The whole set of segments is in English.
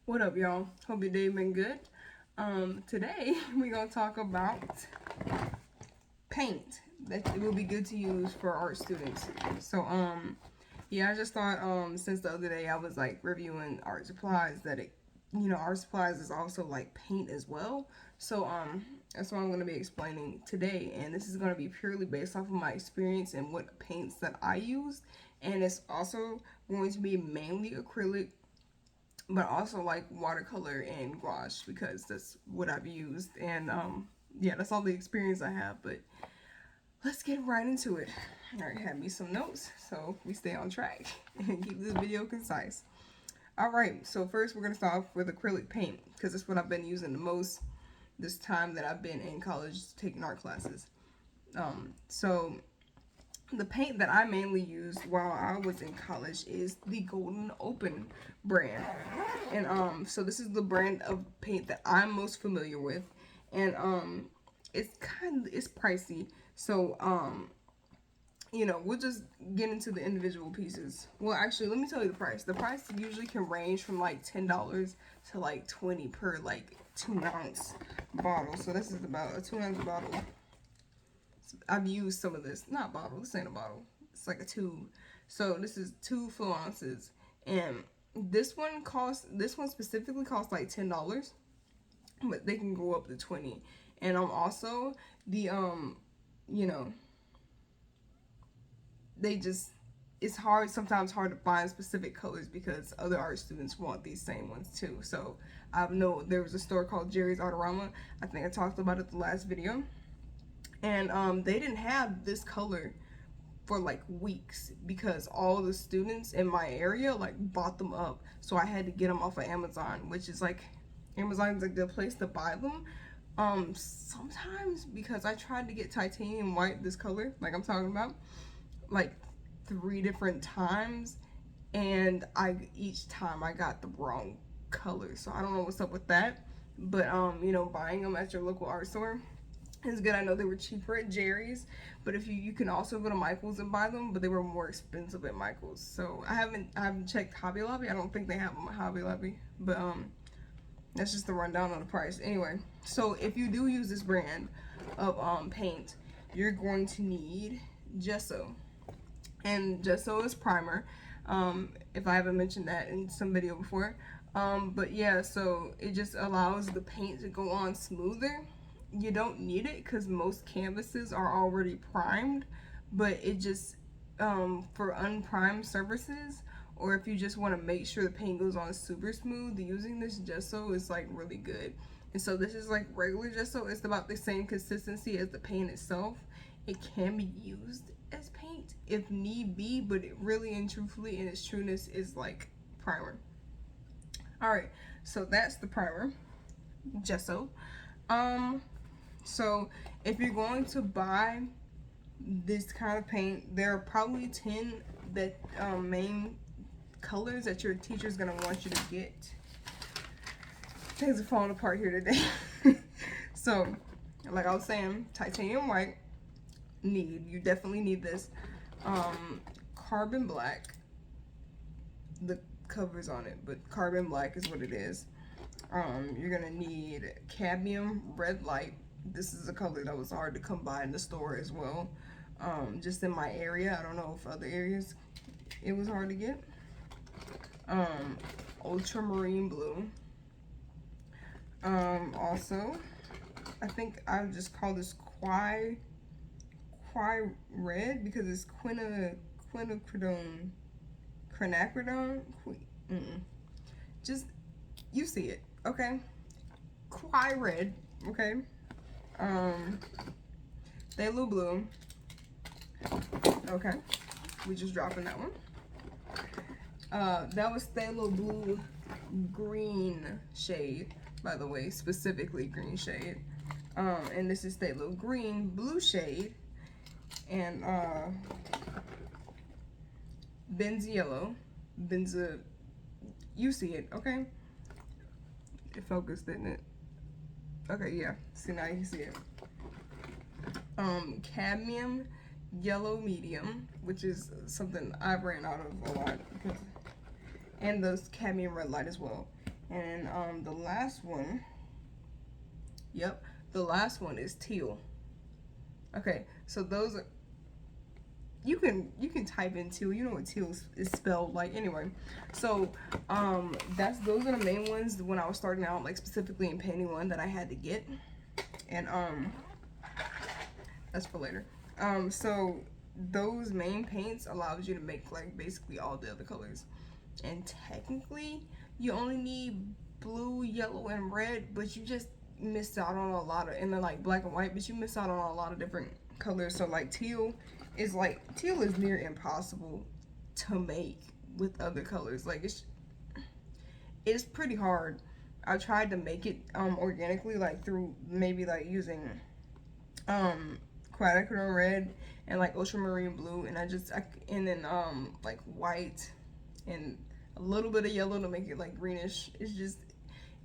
What up, y'all? Hope your day been good. Today we're gonna talk about paint that it will be good to use for art students. Yeah, I just thought, since the other day I was like reviewing art supplies that art supplies is also like paint as well. That's what I'm gonna be explaining today, and this is gonna be purely based off of my experience and what paints that I used, and it's also going to be mainly acrylic but also like watercolor and gouache because that's what I've used. And yeah, that's all the experience I have. But let's get right into it. All right, have me some notes so we stay on track and keep this video concise. All right, so first we're gonna start off with acrylic paint because that's what I've been using the most this time that I've been in college taking art classes. So the paint that I mainly used while I was in college is the Golden Open brand. And so this is the brand of paint that I'm most familiar with. And it's pricey. So we'll just get into the individual pieces. Well, actually, let me tell you the price. The price usually can range from like $10 to like 20 per like 2-ounce bottle. So this is about a 2-ounce bottle. I've used some of this. Not bottle. This ain't a bottle. It's like a tube. So this is 2 full ounces, and this one specifically costs like $10, but they can go up to 20. And also the they just it's sometimes hard to find specific colors because other art students want these same ones too. So I know there was a store called Jerry's Artarama. I think I talked about it the last video. And they didn't have this color for like weeks because all the students in my area like bought them up. So I had to get them off of Amazon, which is like Amazon's like the place to buy them. Sometimes because I tried to get titanium white, this color like I'm talking about, like 3 different times, and each time I got the wrong color. So I don't know what's up with that. But buying them at your local art store is good. I know they were cheaper at Jerry's, but if you can also go to Michael's and buy them, but they were more expensive at Michael's. So I haven't checked Hobby Lobby. I don't think they have them at Hobby Lobby, but that's just the rundown on the price. Anyway, so if you do use this brand of paint, you're going to need gesso, and gesso is primer. If I haven't mentioned that in some video before, but yeah, so it just allows the paint to go on smoother. You don't need it because most canvases are already primed, but it just for unprimed surfaces, or if you just want to make sure the paint goes on super smooth, using this gesso is like really good. And so this is like regular gesso. It's about the same consistency as the paint itself. It can be used as paint if need be, but it really and truthfully in its trueness is like primer. All right, so that's the primer, gesso. So if you're going to buy this kind of paint, there are probably 10 main colors that your teacher's gonna want you to get. Things are falling apart here today. So, like I was saying, titanium white, you definitely need this. Carbon black, the cover's on it, but carbon black is what it is. You're gonna need cadmium red light. This is a color that was hard to come by in the store as well. Just in my area, I don't know if other areas it was hard to get. Ultramarine blue. Also, I think I would just call this quai red because it's quinacridone. Just you see it, okay? Quai red, okay? Phthalo blue. Okay, we just dropping that one. That was phthalo blue green shade, by the way, specifically green shade. And this is phthalo green blue shade, and benzo, you see it, okay? It focused, didn't it? Okay, yeah. See, now you can see it. Cadmium yellow medium, which is something I've ran out of a lot, and the cadmium red light as well. And the last one, yep, the last one is teal. Okay, so those are, you can type in teal. You know what teal is spelled like anyway. So that's those are the main ones when I was starting out, like specifically in painting one that I had to get. And that's for later. So those main paints allows you to make like basically all the other colors. And technically you only need blue, yellow, and red, but you just missed out on a lot of, and then like black and white, but you missed out on a lot of different colors. So like teal is near impossible to make with other colors. Like it's pretty hard. I tried to make it organically, like through maybe like using quaternary red and like ultramarine blue, and and then like white and a little bit of yellow to make it like greenish. It's just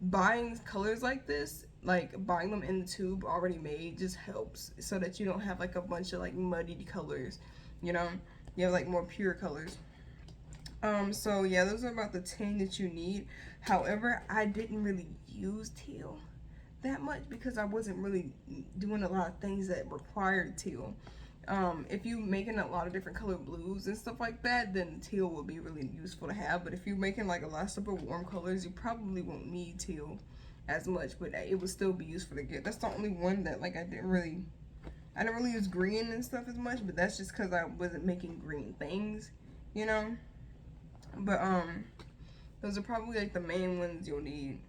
buying colors like this, like buying them in the tube already made, just helps so that you don't have like a bunch of like muddied colors, you know. You have like more pure colors. So yeah, those are about the 10 that you need. However, I didn't really use teal that much because I wasn't really doing a lot of things that required teal. If you're making a lot of different colored blues and stuff like that, then teal will be really useful to have. But if you're making like a lot of super warm colors, you probably won't need teal as much, but it would still be useful to get. That's the only one that like I didn't really use green and stuff as much, but that's just because I wasn't making green things, you know. But those are probably like the main ones you'll need.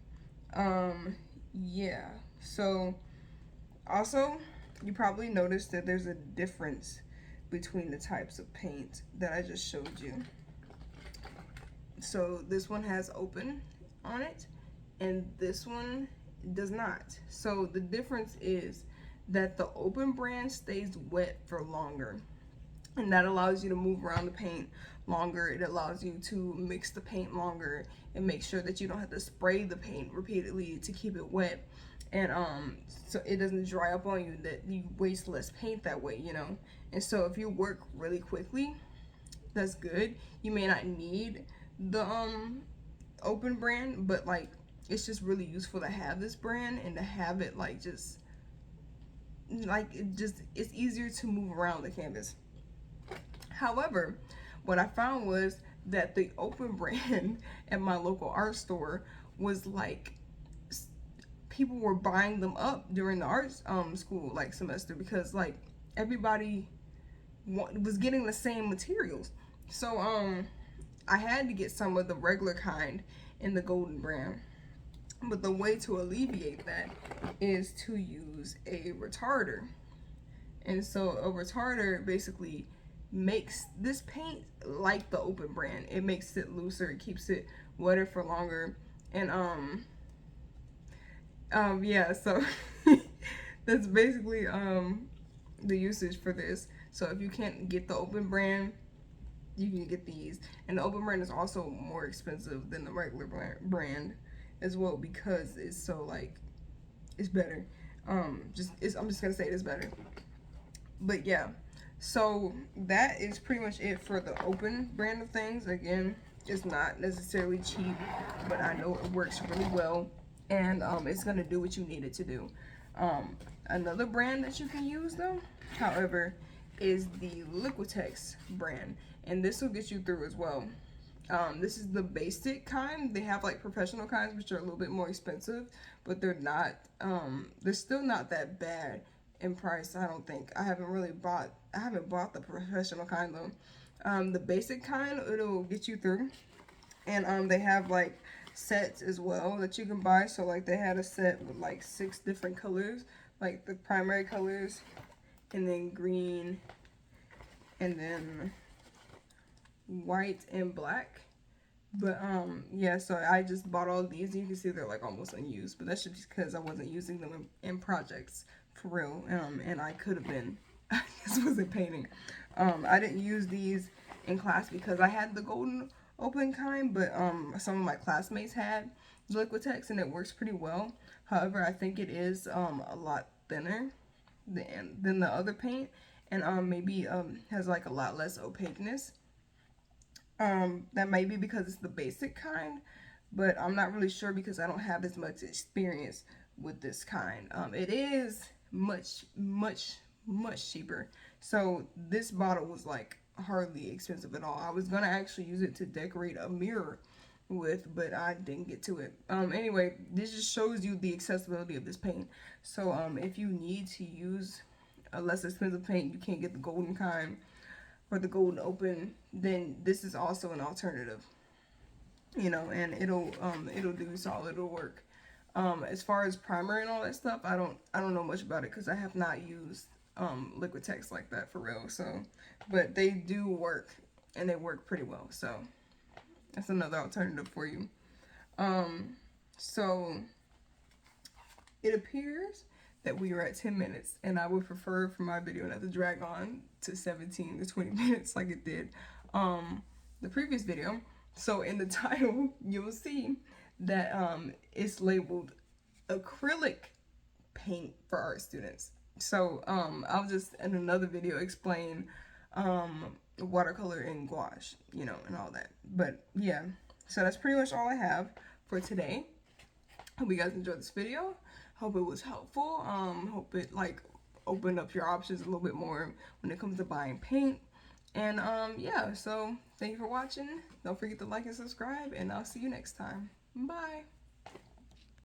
Yeah. So also, you probably noticed that there's a difference between the types of paint that I just showed you. So this one has open on it, and this one does not. So the difference is that the open brand stays wet for longer, and that allows you to move around the paint longer. It allows you to mix the paint longer and make sure that you don't have to spray the paint repeatedly to keep it wet, and so it doesn't dry up on you, that you waste less paint that way, you know. And so if you work really quickly, that's good. You may not need the open brand, but like it's just really useful to have this brand and to have it like just like it's easier to move around the canvas. However, what I found was that the open brand at my local art store was like people were buying them up during the art school like semester, because like everybody was getting the same materials. So I had to get some of the regular kind in the golden brand. But the way to alleviate that is to use a retarder. And so a retarder basically makes this paint like the open brand. It makes it looser, it keeps it wetter for longer. And yeah, so that's basically the usage for this. So if you can't get the open brand, you can get these. And the open brand is also more expensive than the regular brand as well, because it's so like it's better. I'm just gonna say it's better. But yeah, so that is pretty much it for the open brand of things. Again, it's not necessarily cheap, but I know it works really well, and it's gonna do what you need it to do. Another brand that you can use though, however, is the Liquitex brand, and this will get you through as well. This is the basic kind. They have like professional kinds, which are a little bit more expensive, but they're still not that bad in price. I don't think. I haven't bought the professional kind though. The basic kind, it'll get you through, and they have like sets as well that you can buy. So like they had a set with like 6 different colors, like the primary colors, and then green, and then white and black. But yeah, so I just bought all these. You can see they're like almost unused, but that's just because I wasn't using them in projects for real. And I could have been. I just wasn't painting. I didn't use these in class because I had the golden open kind, but some of my classmates had Liquitex and it works pretty well. However, I think it is a lot thinner than the other paint, and maybe has like a lot less opaqueness. That might be because it's the basic kind, but I'm not really sure because I don't have as much experience with this kind. It is much cheaper. So this bottle was like hardly expensive at all. I was gonna actually use it to decorate a mirror with, but I didn't get to it. Anyway, this just shows you the accessibility of this paint. So if you need to use a less expensive paint, you can't get the golden kind or the golden open, then this is also an alternative, you know, and it'll do solid, it'll work. As far as primer and all that stuff, I don't know much about it because I have not used liquid text like that for real. So, but they do work, and they work pretty well. So that's another alternative for you. So it appears that we are at 10 minutes, and I would prefer for my video not to drag on to 17 to 20 minutes like it did the previous video. So in the title, you'll see that it's labeled acrylic paint for art students. So I'll just in another video explain watercolor and gouache, you know, and all that. But yeah, so that's pretty much all I have for today. Hope you guys enjoyed this video. Hope it was helpful. Hope it like opened up your options a little bit more when it comes to buying paint. And yeah, so thank you for watching. Don't forget to like and subscribe, and I'll see you next time. Bye.